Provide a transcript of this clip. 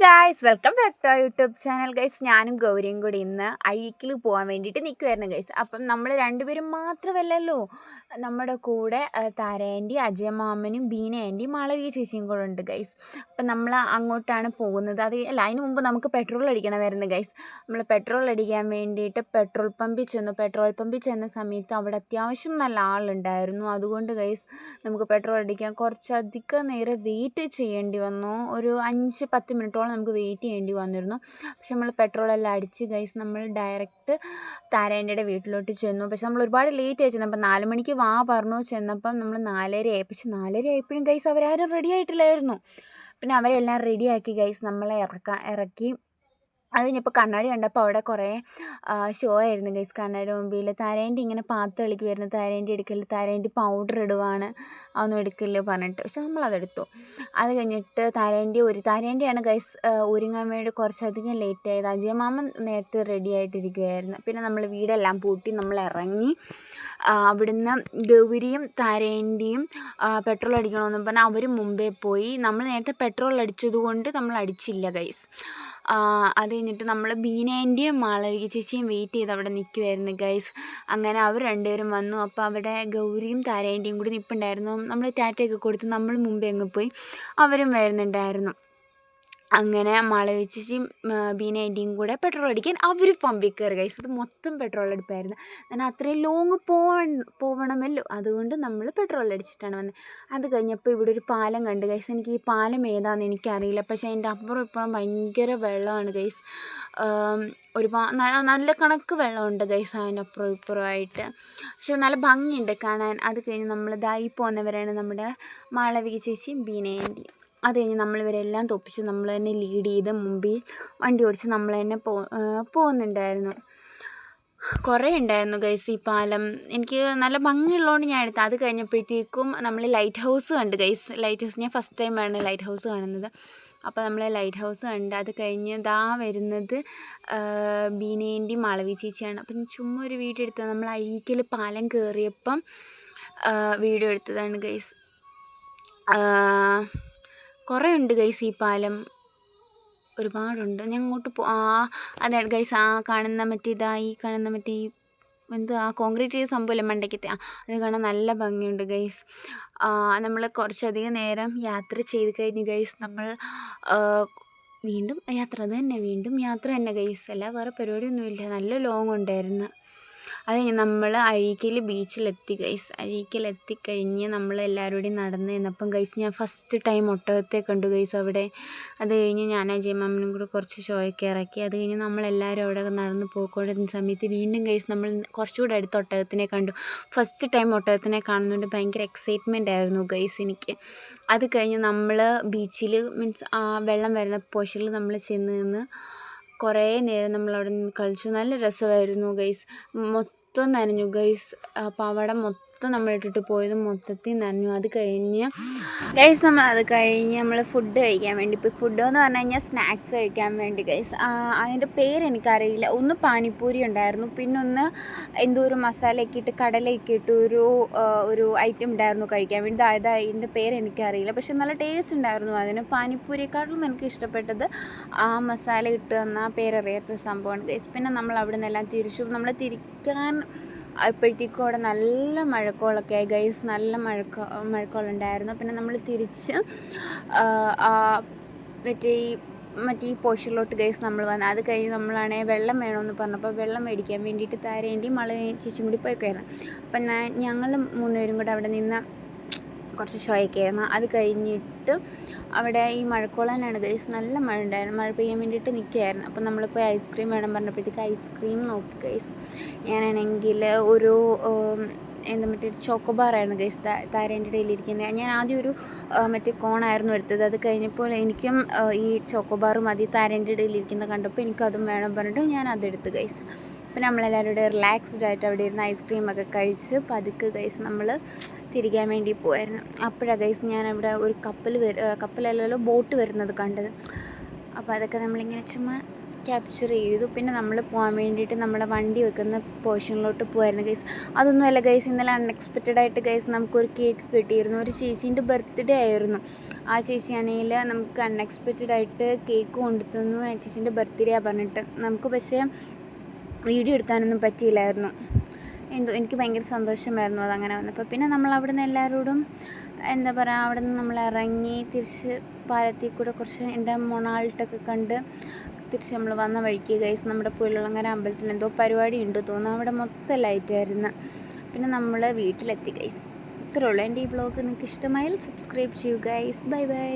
Guys welcome back to YouTube channel guys. ഞാനും ഗൗരിയും കൂടി ഇന്ന് അഴീക്കിൽ പോകാൻ വേണ്ടിയിട്ട് നിൽക്കുമായിരുന്നു ഗൈസ്. അപ്പം നമ്മൾ രണ്ടുപേരും മാത്രമല്ലല്ലോ, നമ്മുടെ കൂടെ താരേൻ്റെയും അജയമാമനും ബീന ആൻ്റിയും മാളവിക ചേച്ചിയും കൂടെ ഉണ്ട് ഗൈസ്. അപ്പം നമ്മൾ അങ്ങോട്ടാണ് പോകുന്നത്. അതിന് മുമ്പ് നമുക്ക് പെട്രോൾ അടിക്കണമായിരുന്നു ഗൈസ്. നമ്മൾ പെട്രോൾ അടിക്കാൻ വേണ്ടിയിട്ട് പെട്രോൾ പമ്പിൽ ചെന്ന സമയത്ത് അവിടെ അത്യാവശ്യം നല്ല ആളുണ്ടായിരുന്നു. അതുകൊണ്ട് ഗൈസ് നമുക്ക് പെട്രോൾ അടിക്കാൻ കുറച്ചധികം നേരം വെയിറ്റ് ചെയ്യേണ്ടി വന്നു. ഒരു 5-10 മിനിറ്റോളം നമുക്ക് വെയിറ്റ് ചെയ്യേണ്ടി വന്നിരുന്നു. പക്ഷെ നമ്മൾ പെട്രോളെല്ലാം അടിച്ച് ഗൈസ് നമ്മൾ ഡയറക്റ്റ് താരേൻ്റെ വീട്ടിലോട്ട് ചെന്നു. പക്ഷെ നമ്മൾ ഒരുപാട് ലേറ്റ് ആയി ചെന്നപ്പോൾ 4 മണിക്ക് പറഞ്ഞു ചെന്നപ്പം നമ്മൾ 4:30 ആയി. പക്ഷെ 4:30 ആയപ്പോഴും ഗൈസ് അവരാരും റെഡി ആയിട്ടില്ലായിരുന്നു. പിന്നെ അവരെല്ലാം റെഡിയാക്കി ഗൈസ് നമ്മളെ ഇറക്കി. അത് കഴിഞ്ഞപ്പോൾ കണ്ണാടി കണ്ടപ്പോൾ അവിടെ കുറേ ഷോ ആയിരുന്നു ഗൈസ്. കണ്ണാടി മുമ്പിൽ താരേൻ്റെ ഇങ്ങനെ പാത്ത് കളിക്കുമായിരുന്നു. താരേൻ്റെ എടുക്കൽ, താരേൻ്റെ പൗഡർ ഇടുവാണ്, അതൊന്നും എടുക്കില്ല പറഞ്ഞിട്ട്. പക്ഷെ നമ്മളതെടുത്തു. അത് കഴിഞ്ഞിട്ട് താരേൻ്റെയാണ് ഗൈസ് ഒരുങ്ങാൻ വേണ്ടി കുറച്ചധികം ലേറ്റ് ആയത്. അജയമാമൻ നേരത്തെ റെഡി ആയിട്ടിരിക്കുമായിരുന്നു. പിന്നെ നമ്മൾ വീടെല്ലാം പൂട്ടി നമ്മൾ ഇറങ്ങി. അവിടുന്ന് ഗൗരിയും താരേൻ്റെയും പെട്രോൾ അടിക്കണമെന്ന് പറഞ്ഞാൽ അവർ മുമ്പേ പോയി. നമ്മൾ നേരത്തെ പെട്രോൾ അടിച്ചതുകൊണ്ട് നമ്മൾ അടിച്ചില്ല ഗൈസ്. അത് കഴിഞ്ഞിട്ട് നമ്മൾ ബീനേൻ്റെയും മാളവിക ചേച്ചിയും വെയിറ്റ് ചെയ്ത് അവിടെ നിൽക്കുമായിരുന്നു ഗൈസ്. അങ്ങനെ അവർ രണ്ടുപേരും വന്നു. അപ്പോൾ അവിടെ ഗൗരിയും താരേൻ്റെയും കൂടി നിൽപ്പുണ്ടായിരുന്നു. നമ്മൾ ടാറ്റയൊക്കെ കൊടുത്ത് നമ്മൾ മുമ്പേ അങ്ങ് പോയി. അവരും വരുന്നുണ്ടായിരുന്നു. അങ്ങനെ മാളവിക ചേച്ചിയും ബീനേൻ്റെയും കൂടെ പെട്രോൾ അടിക്കാൻ അവർ പമ്പിൽ കയറി ഗൈസ്. അത് മൊത്തം പെട്രോൾ അടിപ്പായിരുന്നു. ഞാൻ അത്രയും ലോങ് പോവണമല്ലോ, അതുകൊണ്ട് നമ്മൾ പെട്രോൾ അടിച്ചിട്ടാണ് വന്നത്. അത് കഴിഞ്ഞപ്പോൾ ഇവിടെ ഒരു പാലം കണ്ട് ഗൈസ്. എനിക്ക് ഈ പാലം ഏതാണെന്ന് എനിക്കറിയില്ല. പക്ഷേ അതിൻ്റെ അപ്പുറം ഇപ്പുറം ഭയങ്കര വെള്ളമാണ് ഗൈസ്. നല്ല കണക്ക് വെള്ളമുണ്ട് ഗൈസ് അതിൻ്റെ അപ്പുറം ഇപ്പുറമായിട്ട്. പക്ഷെ നല്ല ഭംഗിയുണ്ട് കാണാൻ. അത് കഴിഞ്ഞ് നമ്മൾ ഇതായി പോകുന്നവരാണ് നമ്മുടെ മാളവിക ചേച്ചിയും ബീനേൻ്റെയും. അത് കഴിഞ്ഞ് നമ്മളിവരെല്ലാം തോപ്പിച്ച് നമ്മൾ തന്നെ ലീഡ് ചെയ്ത് മുമ്പിൽ വണ്ടി ഓടിച്ച് നമ്മൾ തന്നെ പോകുന്നുണ്ടായിരുന്നു. കുറേ ഉണ്ടായിരുന്നു ഗൈസ് ഈ പാലം. എനിക്ക് നല്ല ഭംഗിയുള്ളതുകൊണ്ട് ഞാൻ എടുത്തത്. അത് കഴിഞ്ഞപ്പോഴത്തേക്കും നമ്മൾ ലൈറ്റ് ഹൗസ് കണ്ട് ഗൈസ്. ലൈറ്റ് ഹൗസ് ഞാൻ ഫസ്റ്റ് ടൈമാണ് ലൈറ്റ് ഹൗസ് കാണുന്നത്. അപ്പോൾ നമ്മൾ ലൈറ്റ് ഹൗസ് കണ്ട്. അത് കഴിഞ്ഞ് വരുന്നത് ബീനേൻ്റെയും മാളവിക ചേച്ചിയാണ്. അപ്പം ചുമ്മാ ഒരു വീഡിയോ എടുത്തത്. നമ്മൾ അഴീക്കൽ പാലം കയറിയപ്പം വീഡിയോ എടുത്തതാണ് ഗൈസ്. കുറേ ഉണ്ട് ഗൈസ് ഈ പാലം, ഒരുപാടുണ്ട്. ഞാൻ അങ്ങോട്ട് അതാണ് ഗൈസ് കാണുന്ന മറ്റേ കോൺക്രീറ്റ് ചെയ്ത സംഭവമല്ലേ മണ്ടയ്ക്കത്തെ, അത് കാണാൻ നല്ല ഭംഗിയുണ്ട് ഗൈസ്. നമ്മൾ കുറച്ചധികം നേരം യാത്ര ചെയ്ത് കഴിഞ്ഞ് ഗൈസ് നമ്മൾ വീണ്ടും യാത്ര തന്നെ ഗൈസ്. അല്ല വേറെ പരിപാടിയൊന്നുമില്ല. നല്ല ലോങ് ഉണ്ടായിരുന്നു. അത് കഴിഞ്ഞ് നമ്മൾ അഴീക്കൽ ബീച്ചിലെത്തി ഗൈസ്. അഴീക്കലെത്തിക്കഴിഞ്ഞ് നമ്മൾ എല്ലാവരോടും നടന്ന് ചെന്നപ്പം ഗൈസ് ഞാൻ ഫസ്റ്റ് ടൈം ഒട്ടകത്തെ കണ്ടു ഗൈസ് അവിടെ. അത് കഴിഞ്ഞ് ഞാൻ അജയമാമനും കൂടെ കുറച്ച് ഷോയൊക്കെ ഇറക്കി. അത് കഴിഞ്ഞ് നമ്മളെല്ലാവരും അവിടെ നടന്ന് പോയിക്കൊണ്ടിരുന്ന സമയത്ത് വീണ്ടും ഗൈസ് നമ്മൾ കുറച്ചുകൂടെ അടുത്ത് ഒട്ടകത്തിനെ കണ്ടു. ഫസ്റ്റ് ടൈം ഒട്ടകത്തിനെ കാണുന്നതുകൊണ്ട് ഭയങ്കര എക്സൈറ്റ്മെൻ്റ് ആയിരുന്നു ഗൈസ് എനിക്ക്. അത് കഴിഞ്ഞ് നമ്മൾ ബീച്ചിൽ വെള്ളം വരുന്ന പോർഷനിൽ നമ്മൾ ചെന്ന് നിന്ന് കുറേ നേരം നമ്മളവിടെ നിന്ന് കളിച്ചു. നല്ല രസമായിരുന്നു ഗൈസ്. മൊത്തം നനഞ്ഞു ഗൈസ്. പാവാട മൊത്തം നമ്മളിട്ടിട്ട് പോയത് മൊത്തത്തിൽ നനഞ്ഞു. അത് കഴിഞ്ഞ് നമ്മൾ ഫുഡ് കഴിക്കാൻ വേണ്ടി പോയി. ഫുഡ് എന്ന് പറഞ്ഞു കഴിഞ്ഞാൽ സ്നാക്സ് കഴിക്കാൻ വേണ്ടി ഗൈസ്. അതിൻ്റെ പേരെനിക്കറിയില്ല. ഒന്ന് പാനിപ്പൂരി ഉണ്ടായിരുന്നു, പിന്നെ ഒന്ന് എന്തോ ഒരു മസാലയൊക്കെ ഇട്ട് കടലയൊക്കെ ഇട്ട് ഒരു ഐറ്റം ഉണ്ടായിരുന്നു കഴിക്കാൻ വേണ്ടി. അതായത് അതിൻ്റെ പേരെനിക്കറിയില്ല. പക്ഷെ നല്ല ടേസ്റ്റ് ഉണ്ടായിരുന്നു അതിന്. പാനിപ്പൂരിയെക്കാട്ടിലും എനിക്ക് ഇഷ്ടപ്പെട്ടത് ആ മസാല ഇട്ട് തന്ന പേരറിയാത്ത സംഭവമാണ് ഗൈസ്. പിന്നെ നമ്മൾ അവിടെ നിന്നെല്ലാം തിരിച്ചു. നമ്മൾ തിരിക്കാൻ അപ്പോഴത്തേക്കും അവിടെ നല്ല മഴക്കോളൊക്കെ ആയി ഗൈസ്. നല്ല മഴക്കോളുണ്ടായിരുന്നു. പിന്നെ നമ്മൾ തിരിച്ച് മറ്റേ ഈ പോർഷനിലോട്ട് ഗൈസ് നമ്മൾ വന്നത്. അത് കഴിഞ്ഞ് നമ്മളാണെങ്കിൽ വെള്ളം വേണമെന്ന് പറഞ്ഞപ്പോൾ വെള്ളം മേടിക്കാൻ വേണ്ടിയിട്ട് താരേൻ്റെയും മാളവിക ചേച്ചിയും കൂടി പോയിക്കായിരുന്നു. അപ്പം ഞങ്ങൾ 3 പേരും കൂടെ അവിടെ നിന്ന് കുറച്ച് ഷോയൊക്കെ ആയിരുന്നു. അത് കഴിഞ്ഞിട്ട് അവിടെ ഈ മഴക്കോളാനാണ് ഗൈസ്. നല്ല മഴ ഉണ്ടായിരുന്നു. മഴ പെയ്യാൻ വേണ്ടിയിട്ട് നിൽക്കുകയായിരുന്നു. അപ്പം നമ്മൾ പോയി ഐസ്ക്രീം വേണം പറഞ്ഞപ്പോഴത്തേക്ക് ഐസ്ക്രീം നോക്കി ഗൈസ്. ഞാനാണെങ്കിൽ മറ്റേ ചോക്കോബാറായിരുന്നു ഗൈസ് താരേൻ്റെ ഇടയിലിരിക്കുന്നത്. ഞാൻ ആദ്യം ഒരു മറ്റേ കോണായിരുന്നു എടുത്തത്. അത് കഴിഞ്ഞപ്പോൾ എനിക്കും ഈ ചോക്കോബാർ മതി താരേൻ്റെ ഇടയിലിരിക്കുന്നത് കണ്ടപ്പോൾ എനിക്കതും വേണം പറഞ്ഞിട്ട് ഞാൻ അതെടുത്ത് ഗൈസ്. പിന്നെ നമ്മളെല്ലാവരും കൂടെ റിലാക്സ്ഡ് ആയിട്ട് അവിടെ ഇരുന്ന് ഐസ്ക്രീമൊക്കെ കഴിച്ച് പതുക്കെ ഗൈസ് നമ്മൾ തിരിക്കാൻ വേണ്ടി പോയായിരുന്നു. അപ്പോഴാണ് ഗൈസ് ഞാനവിടെ ഒരു കപ്പലല്ലോ ബോട്ട് വരുന്നത് കണ്ടത്. അപ്പോൾ അതൊക്കെ നമ്മളിങ്ങനെ ചുമ്മാ ക്യാപ്ചർ ചെയ്തു. പിന്നെ നമ്മൾ പോകാൻ വേണ്ടിയിട്ട് നമ്മളെ വണ്ടി വെക്കുന്ന പോർഷനിലോട്ട് പോകായിരുന്നു ഗൈസ്. അതൊന്നുമല്ല ഗൈസ്, ഇന്നലെ അൺഎക്സ്പെക്റ്റഡ് ആയിട്ട് ഗൈസ് നമുക്കൊരു കേക്ക് കിട്ടിയിരുന്നു. ഒരു ചേച്ചീൻ്റെ ബർത്ത്ഡേ ആയിരുന്നു. ആ ചേച്ചിയാണെങ്കിൽ നമുക്ക് അൺഎക്സ്പെക്റ്റഡ് ആയിട്ട് കേക്ക് കൊണ്ടുതന്നു. ആ ചേച്ചീൻ്റെ ബർത്ത്ഡേ പറഞ്ഞിട്ട് നമുക്ക് പക്ഷേ വീഡിയോ എടുക്കാനൊന്നും പറ്റിയില്ലായിരുന്നു. എനിക്ക് ഭയങ്കര സന്തോഷമായിരുന്നു അതങ്ങനെ വന്നപ്പോൾ. പിന്നെ നമ്മൾ അവിടെ നിന്ന് എല്ലാവരോടും എന്താ പറയുക, അവിടെ നിന്ന് നമ്മൾ ഇറങ്ങി തിരിച്ച് പാലത്തിൽ കൂടെ കുറച്ച് എൻ്റെ മൊണാൾട്ടൊക്കെ കണ്ട് തിരിച്ച് നമ്മൾ വന്ന വഴിക്ക് ഗൈസ് നമ്മുടെ പുലുളങ്ങര അമ്പലത്തിൽ എന്തോ പരിപാടി ഉണ്ട് തോന്നുന്നു. അവിടെ മൊത്തം ലൈറ്റായിരുന്നു. പിന്നെ നമ്മൾ വീട്ടിലെത്തി ഗൈസ്. ഇത്രയേ ഉള്ളൂ. എൻ്റെ ഈ വ്ളോഗ് നിങ്ങൾക്ക് ഇഷ്ടമായാൽ സബ്സ്ക്രൈബ് ചെയ്യൂ ഗൈസ്. Bye bye.